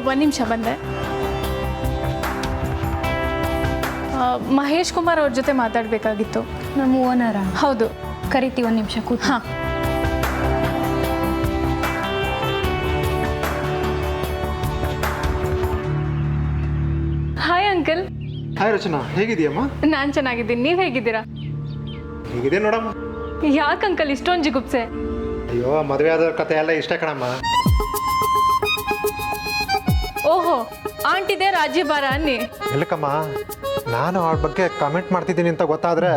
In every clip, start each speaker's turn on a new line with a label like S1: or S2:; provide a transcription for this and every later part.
S1: ಒಂದು ನಿಮಿಷ ಬಂದೆ. ಮಹೇಶ್ ಕುಮಾರ್ ಅವ್ರ ಜೊತೆ ಮಾತಾಡಬೇಕಾಗಿತ್ತು.
S2: ನಮ್ಮ ಓನರ?
S1: ಹೌದು.
S2: ಕರಿತೀವಿ, ಒಂದು ನಿಮಿಷ ಕೂತು.
S1: ಹಾಂ. Hi uncle.
S3: ಹಾಯ್ ರಚನಾ, ಹೇಗಿದೆಯಮ್ಮ?
S1: ನಾನು ಚೆನ್ನಾಗಿದ್ದೀನಿ, ನೀವು ಹೇಗಿದ್ದೀರಾ?
S3: ಹೇಗಿದೆ ನೋಡಮ್ಮ.
S1: ಯಾಕೆ ಅಂಕಲ್ ಇಷ್ಟೊಂದು ಜಿಗುಪ್ಸೆ?
S3: ಅಯ್ಯೋ, ಮದುವೆ ಆದ ಕತೆ ಎಲ್ಲ ಇಷ್ಟ ಕಣಮ್ಮ.
S1: ಓಹೋ, ಆಂಟಿದೆ ರಾಜ್ಯಭಾರ ಅನ್ನಿ.
S3: ಇಲ್ಲಕ್ಕಮ್ಮ, ನಾನು ಅವಳ ಬಗ್ಗೆ ಕಮೆಂಟ್ ಮಾಡ್ತಿದ್ದೀನಿ ಅಂತ ಗೊತ್ತಾದರೆ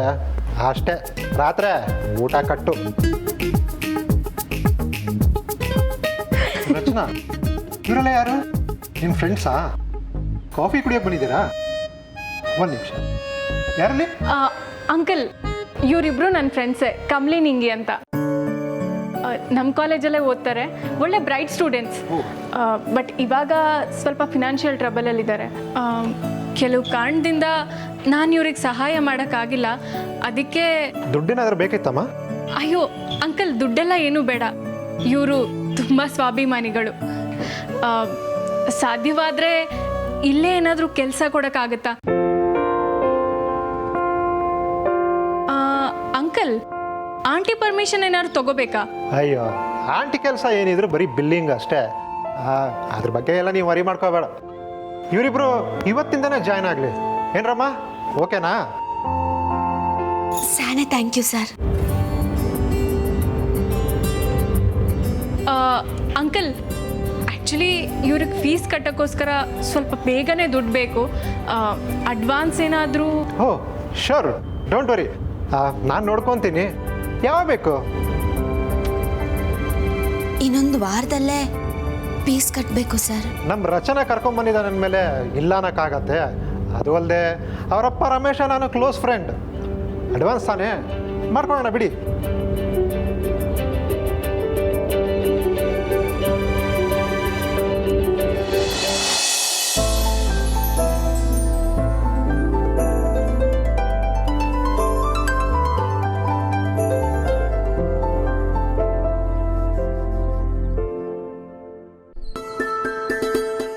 S3: ಅಷ್ಟೇ, ರಾತ್ರಿ ಊಟ ಕಟ್ಟು. ರಚನಾ, ಇವರೆಲ್ಲ ಯಾರು? ನಿಮ್ಮ ಫ್ರೆಂಡ್ಸಾ? ಕಾಫಿ ಕುಡಿಯೋಕೆ ಬಂದಿದ್ದೀರಾ? ಒಂದು ನಿಮಿಷ, ಯಾರಲ್ಲಿ?
S1: ಅಂಕಲ್, ಇವರಿಬ್ರು ನನ್ನ ಫ್ರೆಂಡ್ಸೇ, ಕಮ್ಲಿ ನಿಂಗಿ ಅಂತ. ನಮ್ಮ ಕಾಲೇಜಲ್ಲೇ ಓದ್ತಾರೆ, ಒಳ್ಳೆ ಬ್ರೈಟ್ ಸ್ಟೂಡೆಂಟ್ಸ್. ಬಟ್ ಇವಾಗ ಸ್ವಲ್ಪ ಫಿನಾನ್ಷಿಯಲ್ ಟ್ರಬಲಲ್ಲಿದ್ದಾರೆ. ಕೆಲವು ಕಾರಣದಿಂದ ನಾನು ಇವ್ರಿಗೆ ಸಹಾಯ ಮಾಡೋಕ್ಕಾಗಿಲ್ಲ. ಅದಕ್ಕೆ
S3: ದುಡ್ಡೇನಾದ್ರೂ ಬೇಕಿತ್ತಮ್ಮ?
S1: ಅಯ್ಯೋ ಅಂಕಲ್, ದುಡ್ಡೆಲ್ಲ ಏನೂ ಬೇಡ. ಇವರು ತುಂಬ ಸ್ವಾಭಿಮಾನಿಗಳು. ಸಾಧ್ಯವಾದರೆ ಇಲ್ಲೇ ಏನಾದರೂ ಕೆಲಸ ಕೊಡೋಕ್ಕಾಗತ್ತಾ? ಅಂಕಲ್, ಆಂಟಿ ಪರ್ಮಿಷನ್ ಏನಾದ್ರು ತಗೋಬೇಕಾ?
S3: ಅಯ್ಯೋ, ಆಂಟಿ ಕೆಲಸ ಏನಿದ್ರು ಬರೀ ಬಿಲ್ಲಿಂಗ್ ಅಷ್ಟೇ. ಅದ್ರ ಬಗ್ಗೆ ಎಲ್ಲ ನೀವು ವರಿ ಮಾಡ್ಕೋಬೇಡ. ಇವರಿಬ್ರು ಇವತ್ತಿಂದನೇ ಜಾಯ್ನ್ ಆಗಲಿ. ಏನ್ರಮ್ಮ, ಓಕೆನಾ?
S4: ಸಾನೆ thank you sir.
S1: Uncle, actually ಇವ್ರಿಗೆ ಫೀಸ್ ಕಟ್ಟೋಕ್ಕೋಸ್ಕರ ಸ್ವಲ್ಪ ಬೇಗನೆ ದುಡ್ಡು ಬೇಕು. ಅಡ್ವಾನ್ಸ್ ಏನಾದರೂ?
S3: ಓ ಶೋರ್, ಡೋಂಟ್ ವರಿ, ನಾನು ನೋಡ್ಕೊತೀನಿ. ಯಾವಾಗ ಬೇಕು?
S4: ಇನ್ನೊಂದು ವಾರದಲ್ಲೇ ಫೀಸ್ ಕಟ್ಟಬೇಕು ಸರ್.
S3: ನಮ್ಮ ರಚನಾ ಕರ್ಕೊಂಬಂದಿದ್ದ ನನ್ನ ಮೇಲೆ ಇಲ್ಲ ಅನ್ನೋಕ್ಕಾಗತ್ತೆ. ಅದು ಅಲ್ಲದೆ ಅವರಪ್ಪ ರಮೇಶ ನಾನು ಕ್ಲೋಸ್ ಫ್ರೆಂಡ್. ಅಡ್ವಾನ್ಸ್ ತಾನೇ ಮಾಡ್ಕೊಳ್ಳೋಣ ಬಿಡಿ.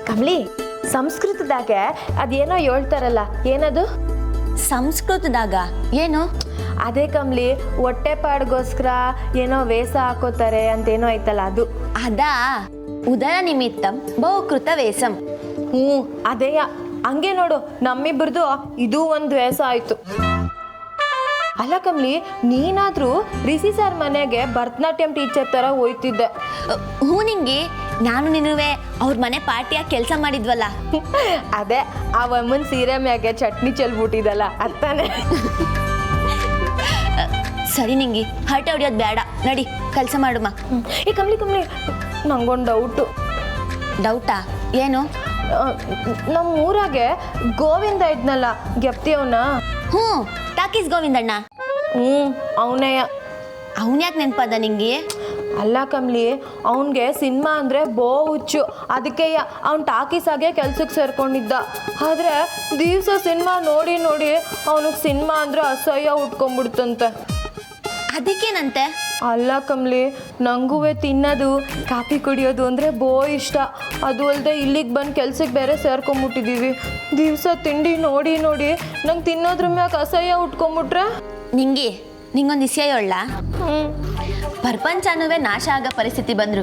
S5: ಕಮ್ಲಿ, ಸಂಸ್ಕೃತದಾಗ ಅದೇನೋ ಹೇಳ್ತಾರಲ್ಲ, ಏನದು?
S4: ಸಂಸ್ಕೃತದಾಗ ಏನು?
S5: ಅದೇ ಕಮ್ಲಿ, ಹೊಟ್ಟೆ ಪಾಡ್ಗೋಸ್ಕರ ಏನೋ ವೇಷ ಹಾಕೋತಾರೆ ಅಂತೇನೋ ಐತಲ್ಲ, ಅದು.
S4: ಅದಾ ಉದರ ನಿಮಿತ್ತಂ ಬಹುಕೃತ ವೇಷಂ.
S5: ಅದೇಯ. ಹಂಗೆ ನೋಡು, ನಮ್ಮಿಬ್ಬರದು ಇದು ಒಂದು ವೇಷ ಆಯ್ತು. ಅಲ್ಲ ಕಮ್ಲಿ, ನೀನಾದ್ರೂ ರಿಷಿ ಸರ್ ಮನೆಗೆ ಭರತನಾಟ್ಯಂ ಟೀಚರ್ ತರ ಹೋಯ್ತಿದ್ದೆ.
S4: ಹ್ಞೂ ನಿಂಗೆ, ನಾನು ನಿನ್ನುವೆ ಅವ್ರ ಮನೆ ಪಾರ್ಟಿಯಾಗಿ ಕೆಲಸ ಮಾಡಿದ್ವಲ್ಲ.
S5: ಅದೇ ಆ ಅಮ್ಮನ ಸೀರೆ ಮ್ಯಾಗೆ ಚಟ್ನಿ ಚೆಲ್ಬಿಟ್ಟಿದಲ್ಲ, ಅತ್ತಾನೆ.
S4: ಸರಿ ನಿಂಗೆ, ಹರಟೆ ಹೊಡಿಯೋದು ಬೇಡ, ನಡಿ ಕೆಲಸ ಮಾಡುಮ್ಮ.
S5: ಈ ಕಮ್ಲಿ ಕಮ್ಲಿ, ನಂಗೊಂದು ಡೌಟು.
S4: ಡೌಟಾ? ಏನು?
S5: ನಮ್ಮ ಊರಾಗೆ ಗೋವಿಂದ ಇದ್ನಲ್ಲ, ಗೆಪ್ತಿಯವನ?
S4: ಹ್ಞೂ, ಟಾಕೀಸ್ ಗೋವಿಂದಣ್ಣ.
S5: ಅವನೇಯ.
S4: ಅವನ್ಯಾಕೆ ನೆನಪದ ನಿಂಗೆ?
S5: ಅಲ್ಲ ಕಮ್ಲಿ, ಅವನಿಗೆ ಸಿನಿಮಾ ಅಂದರೆ ಬೋ ಹುಚ್ಚು. ಅದಕ್ಕೆ ಅವ್ನು ಟಾಕೀಸಾಗೆ ಕೆಲ್ಸಕ್ಕೆ ಸೇರ್ಕೊಂಡಿದ್ದ. ಆದರೆ ದಿವಸ ಸಿನಿಮಾ ನೋಡಿ ನೋಡಿ ಅವನಿಗೆ ಸಿನಿಮಾ ಅಂದರೆ ಅಸಹ್ಯ ಉಟ್ಕೊಂಡ್ಬಿಡ್ತಂತೆ.
S4: ಅದಕ್ಕೇನಂತೆ?
S5: ಅಲ್ಲ ಕಮ್ಲಿ, ನಂಗೂ ತಿನ್ನೋದು ಕಾಫಿ ಕುಡಿಯೋದು ಅಂದರೆ ಬೋ ಇಷ್ಟ. ಅದು ಅಲ್ಲದೆ ಇಲ್ಲಿಗೆ ಬಂದು ಕೆಲ್ಸಕ್ಕೆ ಬೇರೆ ಸೇರ್ಕೊಂಬಿಟ್ಟಿದ್ದೀವಿ. ದಿವಸ ತಿಂಡಿ ನೋಡಿ ನೋಡಿ ನಂಗೆ ತಿನ್ನೋದ್ರ ಮ್ಯಾಗ ಅಸಹ್ಯ ಉಟ್ಕೊಂಬಿಟ್ರೆ
S4: ನಿಂಗೆ ನಿಂಗೊಂದು ವಿಷಯ ಹೇಳ. ಪ್ರಪಂಚನೂ ನಾಶ ಆಗೋ ಪರಿಸ್ಥಿತಿ ಬಂದ್ರೂ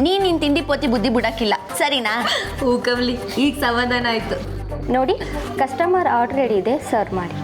S4: ನಿನ್ನ ತಿಂಡಿ ಪೋತಿ ಬುದ್ಧಿ ಬಿಡಕ್ಕಿಲ್ಲ, ಸರಿನಾ?
S5: ಹೂ ಕಮ್ಲಿ, ಈಗ ಸಮಾಧಾನ ಆಯಿತು.
S2: ನೋಡಿ, ಕಸ್ಟಮರ್ ಆರ್ಡರ್ ರೆಡಿ ಇದೆ, ಸರ್ವ್ ಮಾಡಿ.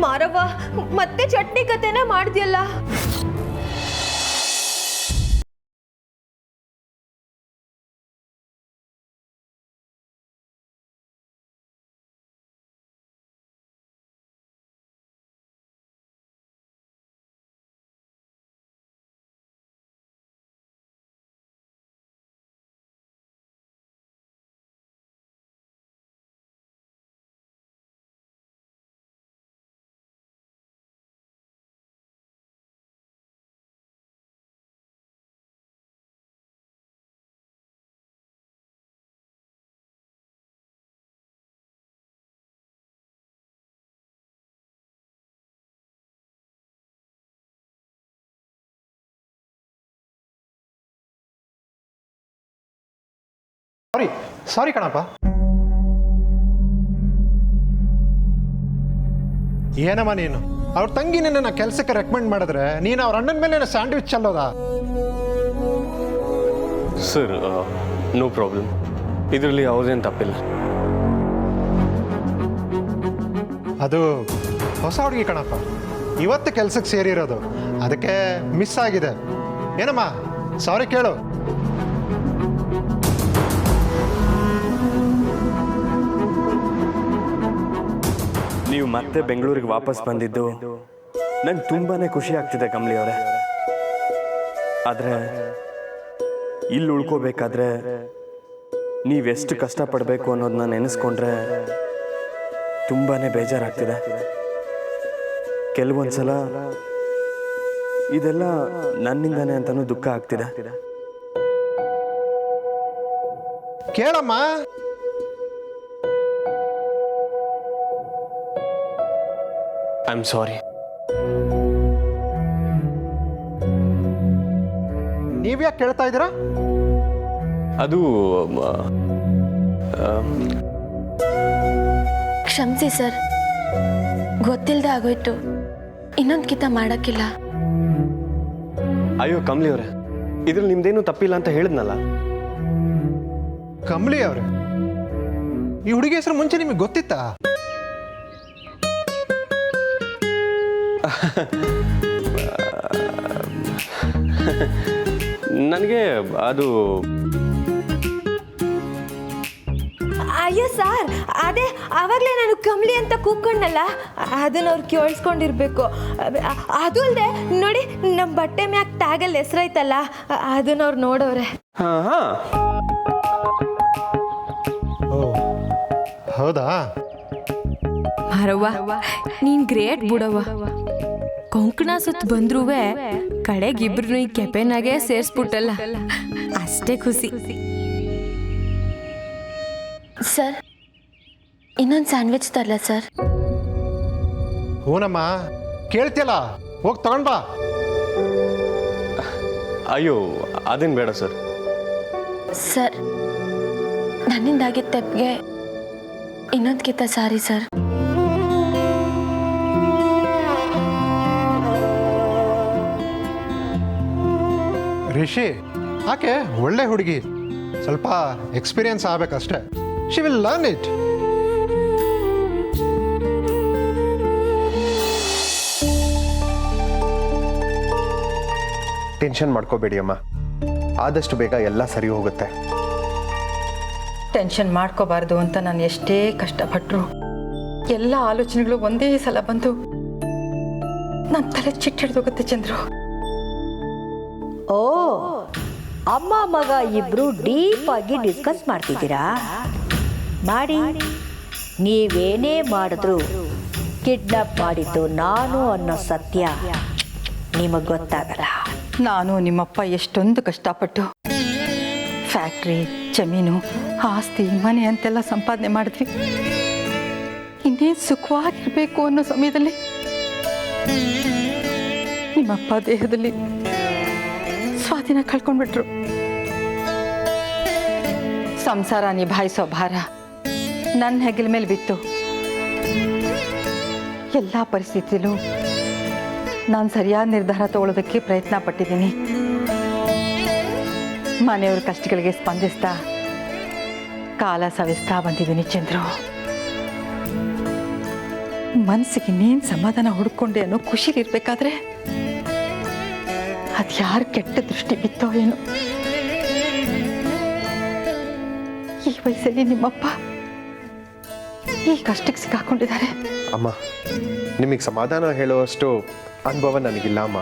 S5: ಮಾರವ್ವ, ಮತ್ತೆ ಚಟ್ನಿ ಕತೆನೇ ಮಾಡ್ದಿಯಲ್ಲ.
S3: ಸಾರಿ ಕಣಪ್ಪ. ಏನಮ್ಮ ನೀನು ಅವ್ರ ತಂಗಿ ನಿನ್ನ ಕೆಲಸಕ್ಕೆ ರೆಕಮೆಂಡ್ ಮಾಡಿದ್ರೆ ನೀನು ಅವ್ರ ಅಣ್ಣನ ಮೇಲೆ ಸ್ಯಾಂಡ್ವಿಚ್ ಚಲ್ಲೋದಾ?
S6: ಸರ್ ನೋ ಪ್ರಾಬ್ಲಮ್, ಇದರಲ್ಲಿ ಯಾವುದೇನು ತಪ್ಪಿಲ್ಲ.
S3: ಅದು ಹೊಸ ಹುಡುಗಿ ಕಣಪ್ಪ, ಇವತ್ತು ಕೆಲಸಕ್ಕೆ ಸೇರಿರೋದು, ಅದಕ್ಕೆ ಮಿಸ್ ಆಗಿದೆ. ಏನಮ್ಮ ಸಾರಿ ಕೇಳು.
S6: ನೀವು ಮತ್ತೆ ಬೆಂಗಳೂರಿಗೆ ವಾಪಸ್ ಬಂದಿದ್ದು ನಂಗೆ ತುಂಬಾ ಖುಷಿ ಆಗ್ತಿದೆ ಕಮಲಿ ಅವರೇ. ಆದರೆ ಇಲ್ಲಿ ಉಳ್ಕೋಬೇಕಾದ್ರೆ ನೀವೆಷ್ಟು ಕಷ್ಟಪಡಬೇಕು ಅನ್ನೋದನ್ನ ನೆನೆಸ್ಕೊಂಡ್ರೆ ತುಂಬಾ ಬೇಜಾರಾಗ್ತಿದೆ. ಕೆಲವೊಂದ್ಸಲ ಇದೆಲ್ಲ ನನ್ನಿಂದಾನೆ ಅಂತಲೂ ದುಃಖ ಆಗ್ತಿದೆ.
S3: ಕೇಳಮ್ಮ.
S6: I am sorry.
S3: ನೀವ್ಯಾಕೆ ಕೇಳ್ತಾ ಇದ್ದೀರಾ?
S6: ಅದು
S4: ಕ್ಷಮಿಸಿ ಸರ್, ಗೊತ್ತಿಲ್ಲದೆ ಆಗೋಯ್ತು. ಇನ್ನೊಂದು ಕಿತ ಮಾಡೋಕ್ಕಿಲ್ಲ.
S6: ಅಯ್ಯೋ ಕಮಲಿ ಅವರೇ, ಇದ್ರಲ್ಲಿ ನಿಮ್ದೇನು ತಪ್ಪಿಲ್ಲ ಅಂತ ಹೇಳಿದ್ನಲ್ಲ.
S3: ಕಮಲಿ ಅವ್ರೆ, ಈ ಹುಡುಗಿ ಹೆಸರು ಮುಂಚೆ ನಿಮಗೆ ಗೊತ್ತಿತ್ತಾ?
S6: ನನಗೆ ಅದು
S5: ಅಯ್ಯೋ ಸರ್, ಅದೇ ಆವಾಗಲೇ ನಾನು ಕಮಲಿ ಅಂತ ಕೂಗ್ಕೊಂಡಲ್ಲ, ಅದನ್ನ ಅವ್ರು ಕೇಳಿಸ್ಕೊಂಡಿರ್ಬೇಕು. ಅದು ಅಲ್ಲದೆ ನೋಡಿ, ನಮ್ಮ ಬಟ್ಟೆ ಮ್ಯಾಕ್ ಟ್ಯಾಗಲ್ಲಿ ಹೆಸ್ರೈತಲ್ಲ, ಅದನ್ನ ಅವ್ರು ನೋಡೋರೆ.
S6: ಹಾಂ ಹಾಂ,
S3: ಓ ಹೌದಾ?
S7: ಮಾರವ್ವ, ನೀನ್ ಗ್ರೇಟ್ ಬಿಡವ್ವ. ಕೊಂಕಣ ಸುತ್ತ ಬಂದ್ರೂವೆ ಕಡೆಗಿಬ್ರು ಈ ಕೆಪೆನಾಗೆ ಸೇರಿಸ್ಬಿಟ್ಟಲ್ಲ, ಅಷ್ಟೇ ಖುಷಿ.
S4: ಸರ್, ಇನ್ನೊಂದು ಸ್ಯಾಂಡ್ವಿಚ್ ತರಲ ಸರ್?
S3: ಹೂನಮ್ಮ, ಕೇಳ್ತಿಯಲ್ಲ, ಹೋಗಿ ತಗೊಂಡ್ ಬಾ.
S6: ಅಯ್ಯೋ ಅದೇನು ಬೇಡ ಸರ್.
S4: ಸರ್, ನನ್ನಿಂದಾಗಿದ್ದ ತಪ್ಪಿಗೆ ಇನ್ನೊಂದು ಕಿತ ಸಾರಿ ಸರ್.
S3: ರಿಷಿ ಆಕೆ ಒಳ್ಳೆ ಹುಡುಗಿ, ಸ್ವಲ್ಪ ಎಕ್ಸ್ಪೀರಿಯನ್ಸ್ ಆಗ್ಬೇಕಷ್ಟೇ. She will learn it.
S8: Tension ಮಾಡ್ಕೋಬೇಡಿ ಅಮ್ಮ, ಆದಷ್ಟು ಬೇಗ ಎಲ್ಲ ಸರಿ ಹೋಗುತ್ತೆ.
S9: ಟೆನ್ಷನ್ ಮಾಡ್ಕೋಬಾರ್ದು ಅಂತ ನಾನು ಎಷ್ಟೇ ಕಷ್ಟಪಟ್ಟರು ಎಲ್ಲ ಆಲೋಚನೆಗಳು ಒಂದೇ ಸಲ ಬಂದು ನನ್ನ ತಲೆ ಚಿಟ್ಟಿಡ್ದೋಗುತ್ತೆ ಚಂದ್ರು.
S10: ಓ, ಅಮ್ಮ ಮಗ ಇಬ್ರು ಡೀಪ್ ಆಗಿ ಡಿಸ್ಕಸ್ ಮಾಡ್ತಿದ್ದೀರಾ? ಮಾಡಿ, ನೀವೇನೇ ಮಾಡಿದ್ರು ಕಿಡ್ನಾಪ್ ಮಾಡಿದ್ದು ನಾನು ಅನ್ನೋ ಸತ್ಯ ನಿಮಗೆ ಗೊತ್ತಾಗಲ್ಲ.
S9: ನಾನು ನಿಮ್ಮಪ್ಪ ಎಷ್ಟೊಂದು ಕಷ್ಟಪಟ್ಟು ಫ್ಯಾಕ್ಟ್ರಿ, ಜಮೀನು, ಆಸ್ತಿ, ಮನೆ ಅಂತೆಲ್ಲ ಸಂಪಾದನೆ ಮಾಡಿದ್ವಿ. ಇನ್ನೇನು ಸುಖವಾಗಿರ್ಬೇಕು ಅನ್ನೋ ಸಮಯದಲ್ಲಿ ನಿಮ್ಮಪ್ಪ ದೇಹದಲ್ಲಿ ಸ್ವಾಧೀನ ಕಳ್ಕೊಂಡ್ಬಿಟ್ರು. ಸಂಸಾರ ನಿಭಾಯಿಸೋ ಭಾರ ನನ್ನ ಹೆಗಲ ಮೇಲೆ ಬಿತ್ತು. ಎಲ್ಲ ಪರಿಸ್ಥಿತಿಲೂ ನಾನು ಸರಿಯಾದ ನಿರ್ಧಾರ ತಗೊಳ್ಳೋದಕ್ಕೆ ಪ್ರಯತ್ನ ಪಟ್ಟಿದ್ದೀನಿ. ಮನೆಯವ್ರ ಕಷ್ಟಗಳಿಗೆ ಸ್ಪಂದಿಸ್ತಾ ಕಾಲ ಸವಿಸ್ತಾ ಬಂದಿದ್ದೀನಿ ಚಂದ್ರು. ಮನಸ್ಸಿಗೆ ಇನ್ನೇನು ಸಮಾಧಾನ ಹುಡ್ಕೊಂಡೆ ಅನ್ನೋ ಖುಷಿಲಿರ್ಬೇಕಾದ್ರೆ ಅದ್ಯಾರು ಕೆಟ್ಟ ದೃಷ್ಟಿ ಬಿತ್ತೋ ಏನೋ. ಈ ವಯಸ್ಸಲ್ಲಿ ನಿಮ್ಮಪ್ಪ ಈ ಕಷ್ಟಕ್ಕೆ ಸಿಕ್ಕಾಕೊಂಡಿದ್ದಾರೆ.
S8: ಅಮ್ಮ, ನಿಮಗೆ ಸಮಾಧಾನ ಹೇಳುವಷ್ಟು ಅನುಭವ ನನಗಿಲ್ಲ ಅಮ್ಮ.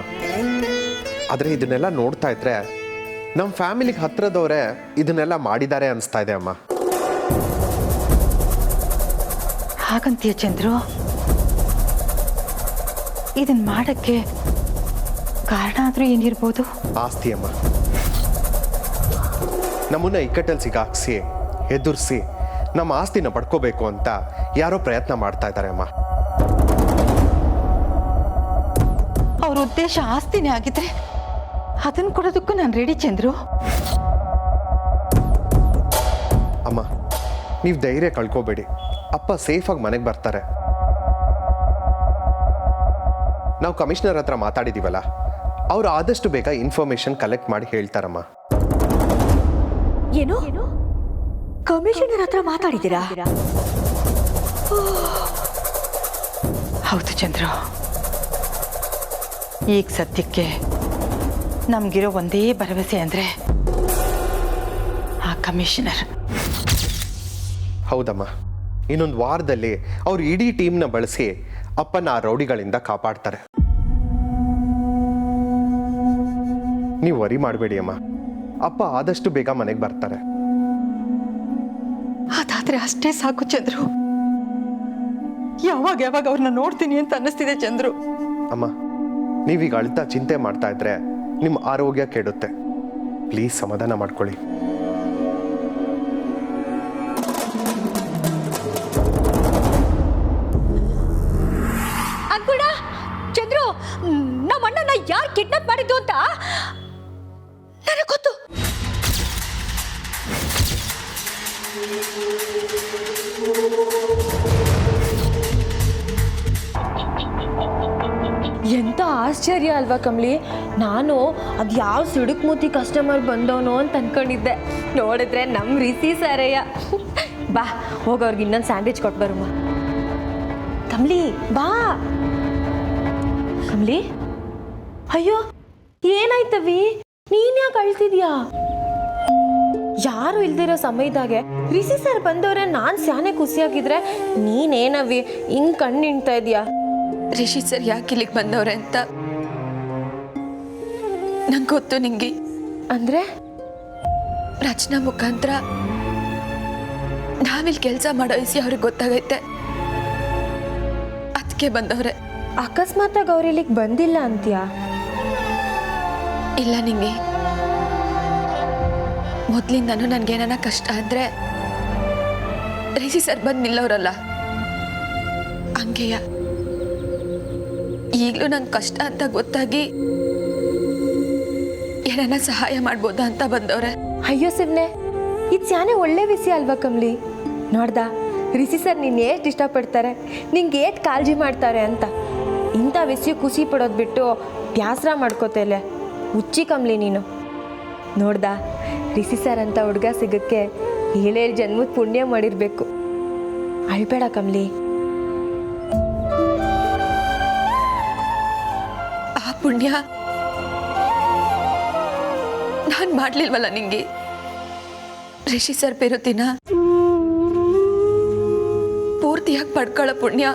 S8: ಆದರೆ ಇದನ್ನೆಲ್ಲ ನೋಡ್ತಾ ಇದ್ರೆ ನಮ್ಮ ಫ್ಯಾಮಿಲಿಗೆ ಹತ್ರದವರೇ ಇದನ್ನೆಲ್ಲ ಮಾಡಿದ್ದಾರೆ ಅನಿಸ್ತಾ ಇದೆ ಅಮ್ಮ.
S9: ಹಾಗಂತೀಯ ಚಂದ್ರು? ಇದನ್ನ ಮಾಡಕ್ಕೆ ಕಾರಣ ಆದ್ರೂ ಏನಿರ್ಬೋದು?
S8: ಆಸ್ತಿ ಅಮ್ಮ. ನಮ್ಮನ್ನ ಇಕ್ಕಟ್ಟಲ್ಲಿ ಸಿಗಾಕ್ಸಿ ಎದುರಿಸಿ ನಮ್ಮ ಆಸ್ತಿನ ಪಡ್ಕೋಬೇಕು ಅಂತ ಯಾರೋ ಪ್ರಯತ್ನ ಮಾಡ್ತಾ ಇದ್ದಾರೆ ಅಮ್ಮ.
S9: ಅವ್ರ ಉದ್ದೇಶ ಆಸ್ತಿನೇ ಆಗಿದ್ರೆ ಅದನ್ನ ಕೊಡೋದಕ್ಕೂ ನಾನು ರೆಡಿ ಚಂದ್ರು.
S8: ಅಮ್ಮ ನೀವು ಧೈರ್ಯ ಕಳ್ಕೊಬೇಡಿ. ಅಪ್ಪ ಸೇಫಾಗಿ ಮನೆಗೆ ಬರ್ತಾರೆ. ನಾವು ಕಮಿಷನರ್ ಹತ್ರ ಮಾತಾಡಿದ್ದೀವಲ್ಲ, ಅವ್ರು ಆದಷ್ಟು ಬೇಗ ಇನ್ಫಾರ್ಮೇಶನ್ ಕಲೆಕ್ಟ್ ಮಾಡಿ ಹೇಳ್ತಾರಮ್ಮ.
S10: ಏನು ಕಮಿಷನರ್ ಹತ್ರ ಮಾತಾಡಿದ್ದೀರಾ?
S9: ಹೌದು ಚಂದ್ರು, ಈಗ ಸದ್ಯಕ್ಕೆ ನಮಗಿರೋ ಒಂದೇ ಭರವಸೆ ಅಂದರೆ ಆ ಕಮಿಷನರ್.
S8: ಹೌದಮ್ಮ, ಇನ್ನೊಂದು ವಾರದಲ್ಲಿ ಅವ್ರು ಇಡೀ ಟೀಮ್ನ ಬಳಸಿ ಅಪ್ಪನ ಆ ರೌಡಿಗಳಿಂದ ಕಾಪಾಡ್ತಾರೆ. ನೀವು ವರಿ ಮಾಡಬೇಡಿ ಅಮ್ಮ, ಅಪ್ಪ ಆದಷ್ಟು ಬೇಗ ಮನೆಗೆ ಬರ್ತಾರೆ.
S9: ಅದಾದ್ರೆ ಅಷ್ಟೇ ಸಾಕು ಚಂದ್ರು. ಯಾವಾಗ ಅವ್ರನ್ನ ನೋಡ್ತೀನಿ ಅಂತ ಅನ್ನಿಸ್ತಿದೆ ಚಂದ್ರು.
S8: ಅಮ್ಮ, ನೀವೀಗ ಅಳ್ತಾ ಚಿಂತೆ ಮಾಡ್ತಾ ಇದ್ರೆ ನಿಮ್ಮ ಆರೋಗ್ಯ ಕೆಡುತ್ತೆ. ಪ್ಲೀಸ್ ಸಮಾಧಾನ ಮಾಡ್ಕೊಳ್ಳಿ.
S10: ಅನ್ಪೂರ್ಣ, ಚಂದ್ರು, ನಮ್ಮ ಅಣ್ಣನ ಯಾರು ಕಿಡ್ನಾಪ್ ಮಾಡಿದ್ದು ಅಂತ ನನಗೆ ಗೊತ್ತು.
S5: ಎಂಥ ಆಶ್ಚರ್ಯ ಅಲ್ವಾ ಕಮಲಿ. ನಾನು ಅದು ಯಾವ ಸಿಡುಕ್ ಮೂತಿ ಕಸ್ಟಮರ್ ಬಂದವನು ಅಂತ ಅನ್ಕೊಂಡಿದ್ದೆ. ನೋಡಿದ್ರೆ ನಮ್ಮ ರಿಸಿ ಸಾರಯ್ಯ. ಬಾ ಹೋಗೋರ್ಗೆ ಇನ್ನೊಂದು ಸ್ಯಾಂಡ್ವಿಚ್ ಕೊಟ್ಟು ಬರುಮ್ಮ. ಕಮಲಿ ಬಾ. ಕಮಲಿ, ಅಯ್ಯೋ ಏನಾಯ್ತವಿ, ನೀನ್ ಯಾಕೆ ಅಳ್ತಿದ್ಯಾ? ಯಾರು ಇಲ್ದಿರೋ ಸಮಯದಾಗೆ ರಿಸಿ ಸರ್ ಬಂದವ್ರೆ ನಾನು ಸ್ಯಾನೆ ಖುಷಿಯಾಗಿದ್ರೆ ನೀನೇನವಿ ಹಿಂಗ್ ಕಣ್ಣು ನಿಂತಾ ಇದೀಯಾ?
S11: ರಿಷಿ ಸರ್ ಯಾಕೆ ಇಲ್ಲಿಗೆ ಬಂದವ್ರೆ ಅಂತ ನಂಗೆ ಗೊತ್ತು. ನಿಂಗೆ
S5: ಅಂದ್ರೆ
S11: ರಚನಾ ಮುಖಾಂತರ ನಾವಿಲ್ಲಿ ಕೆಲಸ ಮಾಡೋ ವಿಷಯ ಅವ್ರಿಗೆ ಗೊತ್ತಾಗೈತೆ, ಅದಕ್ಕೆ ಬಂದವ್ರೆ.
S5: ಅಕಸ್ಮಾತಾಗಿ ಅವ್ರು ಇಲ್ಲಿಗೆ ಬಂದಿಲ್ಲ ಅಂತ್ಯಾ?
S11: ಇಲ್ಲ ನಿಂಗೆ, ಮೊದ್ಲಿಂದನೂ ನನ್ಗೇನ ಕಷ್ಟ ಅಂದ್ರೆ ರಿಷಿ ಸರ್ ಬಂದು ನಿಲ್ಲವ್ರಲ್ಲ, ಹಂಗೆಯ ಈಗಲೂ ನಂಗೆ ಕಷ್ಟ ಅಂತ ಗೊತ್ತಾಗಿ ಏನನ್ನ ಸಹಾಯ ಮಾಡ್ಬೋದಾ ಅಂತ ಬಂದವ್ರೆ.
S5: ಅಯ್ಯೋ ಸಿರ್ನೆ, ಇದು ಸ್ಯಾನೆ ಒಳ್ಳೆ ವಿಷಯ ಅಲ್ವಾ ಕಮ್ಲಿ? ನೋಡ್ದ ರಿಷಿ ಸರ್ ನೀನು ಎಷ್ಟು ಇಷ್ಟಪಡ್ತಾರೆ, ನಿಂಗೆ ಎಷ್ಟು ಕಾಳಜಿ ಮಾಡ್ತಾರೆ ಅಂತ. ಇಂಥ ವಿಷಯ ಖುಷಿ ಪಡೋದು ಬಿಟ್ಟು ಬ್ಯಾಸರ ಮಾಡ್ಕೋತೇಲೆ ಹುಚ್ಚಿ ಕಮ್ಲಿ ನೀನು. ನೋಡ್ದ ರಿಷಿ ಸರ್ ಅಂತ ಹುಡುಗ ಸಿಗಕ್ಕೆ 7 ಜನ್ಮದ ಪುಣ್ಯ ಮಾಡಿರ್ಬೇಕು. ಅಳ್ಬೇಡ ಕಮ್ಲಿ.
S11: ಆ ಪುಣ್ಯ ನಾನ್ ಮಾಡ್ಲಿಲ್ವಲ್ಲ ನಿಂಗೆ. ರಿಷಿ ಸರ್ ಪೇರುತಿನ ಪೂರ್ತಿಯಾಗಿ ಪಡ್ಕೊಳ್ಳೋ ಪುಣ್ಯ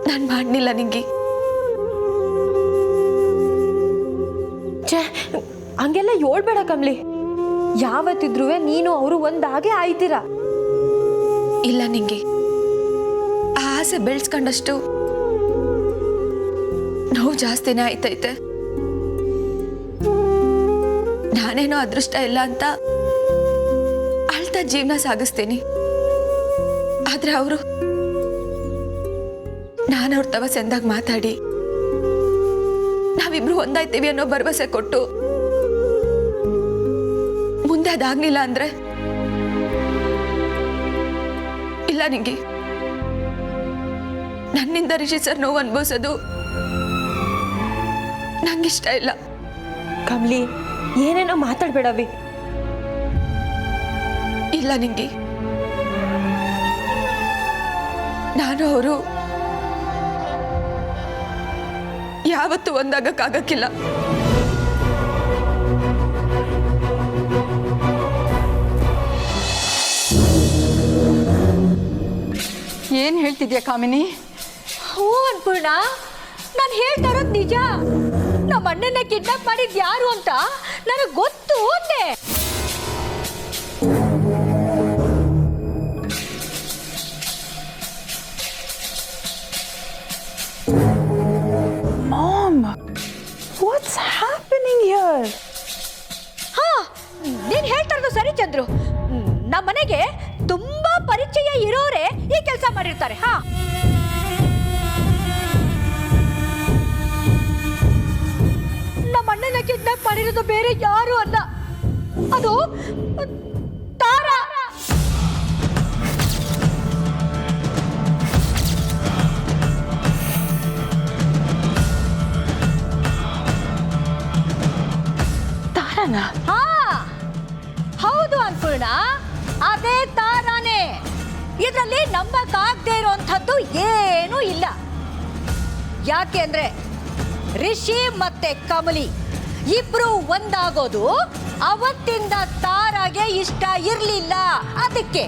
S11: ನಾನ್ ಮಾಡ್ಲಿಲ್ಲ ನಿಂಗೆ.
S5: ಛೇ, ಹಂಗೆಲ್ಲ ಹೇಳ್ಬೇಡ ಕಮ್ಲಿ. ಯಾವತ್ತಿದ್ರೂ ನೀನು ಅವರು ಒಂದಾಗೆ ಆಯ್ತೀರ.
S11: ಇಲ್ಲ ನಿಂಗೆ, ಆ ಆಸೆ ಬೆಳೆಸ್ಕೊಂಡಷ್ಟು ನೋವು ಜಾಸ್ತಿನೇ ಆಯ್ತೈತೆ. ನಾನೇನೋ ಅದೃಷ್ಟ ಇಲ್ಲ ಅಂತ ಅಳ್ತಾ ಜೀವನ ಸಾಗಿಸ್ತೀನಿ. ಆದ್ರೆ ಅವರು ನಾನವ್ರ ತವ ಸೆಂದಾಗ ಮಾತಾಡಿ ನಾವಿಬ್ರು ಒಂದಾಯ್ತೀವಿ ಅನ್ನೋ ಭರವಸೆ ಕೊಟ್ಟು ಮುಂದೆ ಅದಾಗ್ಲಿಲ್ಲ ಅಂದ್ರೆ ಇಲ್ಲ ನಿಂಗೆ, ನನ್ನಿಂದ ರಿಷಿ ಸರ್ ನೋವು ಅನುಭವಿಸೋದು ನಂಗಿಷ್ಟ ಇಲ್ಲ.
S5: ಕಮ್ಲಿ, ಏನೇನೋ ಮಾತಾಡ್ಬೇಡವಿ.
S11: ಇಲ್ಲ ನಿಂಗೆ, ನಾನು ಅವರು ಯಾವತ್ತೂ ಒಂದಾಗಕ್ಕಾಗಕ್ಕಿಲ್ಲ.
S9: ಏನು ಹೇಳ್ತಿದ್ಯಾ ಕಾಮಿನಿ?
S10: ಹ್ಞೂ ಅನ್ಪೂರ್ಣ, ನಾನು ಹೇಳ್ತಾ ಇರೋದು ನಿಜ. ನಮ್ಮ ಅಣ್ಣನ ಕಿಡ್ನಾಪ್ ಮಾಡಿದ್ ಯಾರು ಅಂತ ನನಗೆ ಗೊತ್ತು ಅಂದೆ.
S9: Mom, what's happening here?
S10: ಹಾ, ನೀನ್ ಹೇಳ್ತಾ ಇರೋದು ಸರಿ ಚಂದ್ರು. ನಮ್ಮ ಮನೆಗೆ ತುಂಬಾ ಪರಿಚಯ ಇರೋರೆ ಈ ಕೆಲಸ ಮಾಡಿರ್ತಾರೆ. ಹಾ, ನಮ್ಮ ಅಣ್ಣನ ಕಿಡ್ನಾಪ್ ಮಾಡಿರೋದು ಬೇರೆ ಯಾರು ಅಲ್ಲ, ಅದು
S9: ತಾರಾನ?
S10: ಹಾ ಹೌದು ಅನ್ಪೂರ್ಣ, ಅದೇ ತಾರಾನೇ. ಇದರಲ್ಲಿ ನಂಬಕ್ಕಾಗದೇ ಇರುವಂಥದ್ದು ಏನೂ ಇಲ್ಲ. ಯಾಕೆ ಅಂದ್ರೆ ರಿಷಿ ಮತ್ತೆ ಕಮಲಿ ಇಬ್ರು ಒಂದಾಗೋದು ಅವತ್ತಿಂದ ತಾರಾಗೆ ಇಷ್ಟ ಇರ್ಲಿಲ್ಲ. ಅದಕ್ಕೆ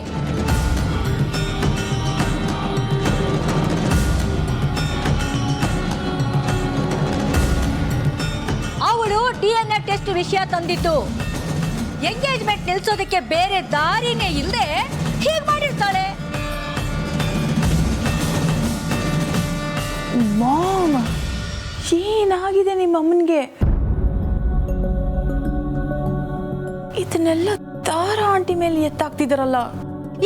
S10: ಅವಳು DNA ಟೆಸ್ಟ್ ವಿಷಯ ತಂದಿತ್ತು. ಎಂಗೇಜ್ಮೆಂಟ್ ನಿಲ್ಸೋದಕ್ಕೆ ಬೇರೆ ದಾರಿನೇ ಇಲ್ಲದೆ ಹೀಗೆ ಮಾಡಿರ್ತಾಳೆ.
S5: ಮಾಮ, ಏನಾಗಿದೆ ನಿಮ್ಮ ಅಮ್ಮನಿಗೆ? ಇದನ್ನೆಲ್ಲ ತಾರಾ ಆಂಟಿ ಮೇಲೆ ಎತ್ತಾಕ್ತಿದಾರಲ್ಲ.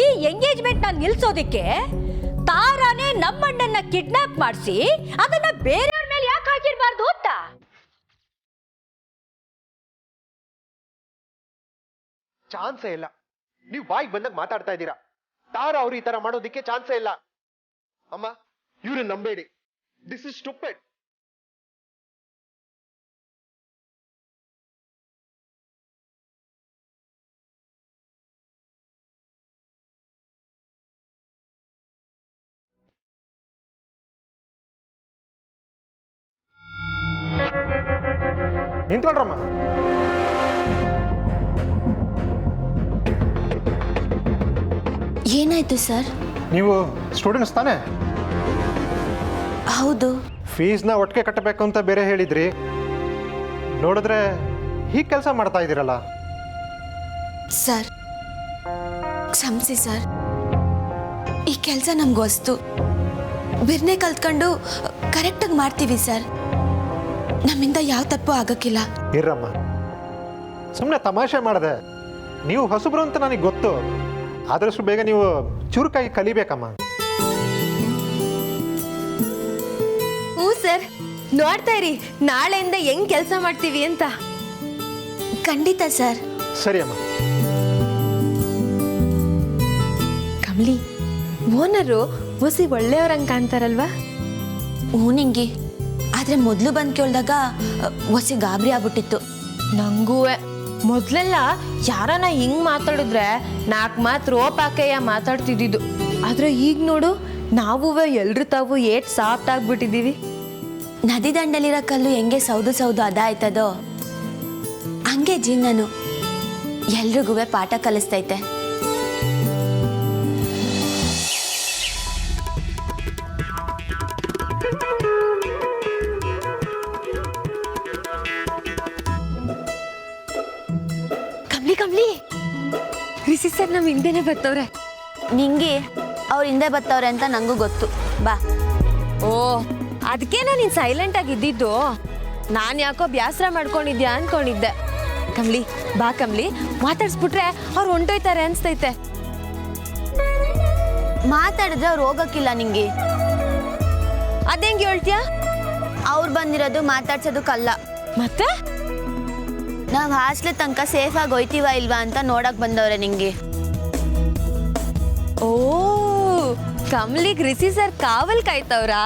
S10: ಈ ಎಂಗೇಜ್ಮೆಂಟ್ ನ ನಿಲ್ಸೋದಕ್ಕೆ ತಾರಾನೇ ನಮ್ಮಣ್ಣನ್ನ ಕಿಡ್ನಾಪ್ ಮಾಡಿಸಿ ಅದನ್ನ ಬೇರೆಯವ್ರ ಮೇಲೆ ಯಾಕೆ ಹಾಕಿರ್ಬಾರ್ದು ಅಂತ.
S8: ಚಾನ್ಸೇ ಇಲ್ಲ. ನೀವು ಬಾಯಿಗೆ ಬಂದಾಗ ಮಾತಾಡ್ತಾ ಇದ್ದೀರಾ. ತಾರಾ ಅವ್ರು ಈ ತರ ಮಾಡೋದಿಕ್ಕೆ ಚಾನ್ಸೇ ಇಲ್ಲ. ಅಮ್ಮ, ಇವ್ರನ್ನ ನಂಬೇಡಿ. This is stupid.
S3: ನಿಂತ್ಕೊಳ್ರಮ್ಮ.
S4: ಏನಾಯ್ತು ಸರ್?
S3: ನೀವು ಸ್ಟೂಡೆಂಟ್ಸ್ ತಾನೇ?
S4: ಹೌದು.
S3: ಫೀಸ್ನ ಒಟ್ಟಿಗೆ ಕಟ್ಟಬೇಕು ಅಂತ ಬೇರೆ ಹೇಳಿದ್ರಿ. ನೋಡಿದ್ರೆ ಹೀಗೆ ಕೆಲಸ ಮಾಡ್ತಾ ಇದ್ದೀರಲ್ಲ.
S11: ಸರ್ ಕ್ಷಮಿಸಿ ಸರ್, ಈ ಕೆಲಸ ನಮ್ಗೆ ಹೊಸ್ತು. ಬಿರ್ನೆ ಕಲ್ತ್ಕೊಂಡು ಕರೆಕ್ಟಾಗಿ ಮಾಡ್ತೀವಿ ಸರ್. ನಮ್ಮಿಂದ ಯಾವ ತಪ್ಪು ಆಗಕ್ಕಿಲ್ಲ.
S3: ಇರ್ರಮ್ಮ, ಸುಮ್ಮನೆ ತಮಾಷೆ ಮಾಡಿದೆ. ನೀವು ಹೊಸಬ್ರು ಅಂತ ನನಗೆ ಗೊತ್ತು. ಆದಷ್ಟು ಬೇಗ ನೀವು ಚುರುಕಾಗಿ ಕಲಿಬೇಕಮ್ಮ.
S7: ಹ್ಞೂ ಸರ್, ನೋಡ್ತಾ ಇರಿ ನಾಳೆಯಿಂದ ಹೆಂಗ್ ಕೆಲಸ ಮಾಡ್ತೀವಿ ಅಂತ.
S11: ಖಂಡಿತ ಸರ್.
S3: ಸರಿ ಅಮ್ಮ.
S7: ಕಮಲಿ, ಓನರು ಹೊಸಿ ಒಳ್ಳೆಯವ್ರಂಗೆ ಕಾಣ್ತಾರಲ್ವಾ?
S11: ಹ್ಞೂ ನಿಂಗಿ, ಆದ್ರೆ ಮೊದಲು ಬಂದು ಕೇಳಿದಾಗ ಹೊಸಿ ಗಾಬರಿ ಆಗ್ಬಿಟ್ಟಿತ್ತು.
S7: ನಂಗೂ ಮೊದ್ಲೆಲ್ಲ ಯಾರನ್ನ ಹಿಂಗ್ ಮಾತಾಡಿದ್ರೆ 4 ಮಾತು ರೋಪಾಕೆಯ ಮಾತಾಡ್ತಿದ್ದಿದ್ದು. ಆದ್ರೆ ಈಗ ನೋಡು, ನಾವು ಎಲ್ರು ತಾವು ಏಟ್ ಸಾಫ್ಟ್ ಆಗ್ಬಿಟ್ಟಿದೀವಿ.
S11: ನದಿ ದಂಡಲಿರೋ ಕಲ್ಲು ಹೆಂಗೆ ಸೌದು ಸೌದು ಅದಾಯ್ತದೋ ಹಂಗೆ ಜೀವನನು ಎಲ್ರಿಗೂ ಪಾಠ ಕಲಿಸ್ತೈತೆ.
S7: ಕಮ್ಲಿ ಕಮ್ಲಿ, ರಿಷಿ ಸರ್ ನಮ್ಮ ಹಿಂದೆನೆ ಬರ್ತವ್ರೆ.
S4: ನಿಂಗೆ ಅವ್ರ ಹಿಂದೆ ಬರ್ತಾವ್ರೆ ಅಂತ ನಂಗೂ ಗೊತ್ತು. ಬಾ.
S7: ಓ, ಅದಕ್ಕೇನ ನೀನ್ ಸೈಲೆಂಟ್ ಆಗಿದ್ದಿದ್ದು? ನಾನು ಯಾಕೋ ಬ್ಯಾಸರ ಮಾಡ್ಕೊಂಡಿದ್ಯಾ ಅನ್ಕೊಂಡಿದ್ದೆ. ಕಮ್ಲಿ ಬಾ ಕಮ್ಲಿ, ಮಾತಾಡ್ಸ್ಬಿಟ್ರೆ ಅವ್ರು ಹೊಂಟೋಯ್ತಾರೆ ಅನ್ಸ್ತೈತೆ.
S4: ಮಾತಾಡಿದ್ರೆ ಅವ್ರು ಹೋಗಕ್ಕಿಲ್ಲ ನಿಂಗೆ.
S7: ಅದೇಂಗೆ ಹೇಳ್ತೀಯಾ?
S4: ಅವ್ರು ಬಂದಿರೋದು ಮಾತಾಡ್ಸೋದಕ್ಕಲ್ಲ,
S7: ಮತ್ತೆ
S4: ನಾವು ಹಾಸ್ಟ್ಲ್ ತನಕ ಸೇಫ್ ಆಗಿ ಹೋಯ್ತೀವ ಇಲ್ವಾ ಅಂತ ನೋಡಕ್ ಬಂದವ್ರೆ ನಿಂಗೆ.
S7: ಓ, ಕಮ್ಲಿಗ್ ರಿಷಿ ಸರ್ ಕಾವಲ್ ಕಾಯ್ತವ್ರಾ?